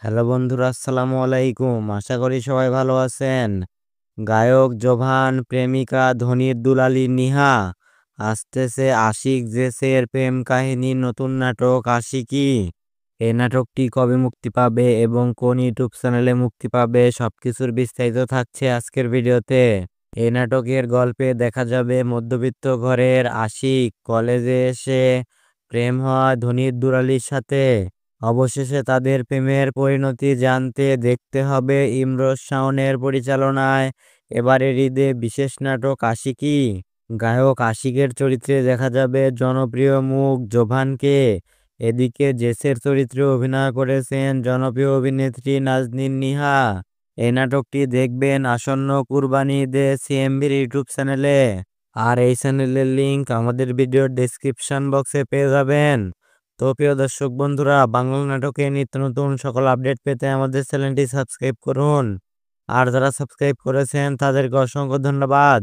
Hello বন্ধুরা, আসসালামু আলাইকুম। আশা করি সবাই ভালো আছেন। গায়ক জোভান, প্রেমিকা ধনির দুলালি নিহা, আসতেছে আশিক জেসের প্রেম কাহিনীর নতুন নাটক আশিকি। এই নাটকটি কবে মুক্তি পাবে এবং কোন ইউটিউব চ্যানেলে মুক্তি পাবে সবকিছুর বিস্তারিত থাকছে আজকের ভিডিওতে। এই নাটকের গল্পে দেখা যাবে মধ্যবিত্ত ঘরের আশিক কলেজে এসে প্রেম হয় ধনির দুলালির সাথে। অবশেষে তাদের প্রেমের পরিণতি জানতে দেখতে হবে ইমরোজ শাওনের পরিচালনায় এবারের ঈদে বিশেষ নাটক আশিকি। গায়ক আশিকের চরিত্রে দেখা যাবে জনপ্রিয় মুখ জোভানকে। এদিকে জেসের চরিত্রে অভিনয় করেছেন জনপ্রিয় অভিনেত্রী নাজনীন নিহা। এই নাটকটি দেখবেন আসন্ন কুরবানি ঈদে সিএমবির ইউটিউব চ্যানেলে। আর এই চ্যানেলের লিংক আমাদের ভিডিওর ডেসক্রিপশন বক্সে পেয়ে যাবেন। তো প্রিয় দর্শক বন্ধুরা, বাংলা নাটকে নিত্য নতুন সকল আপডেট পেতে আমাদের চ্যানেলটি সাবস্ক্রাইব করুন। আর যারা সাবস্ক্রাইব করেছেন তাদেরকে অসংখ্য ধন্যবাদ।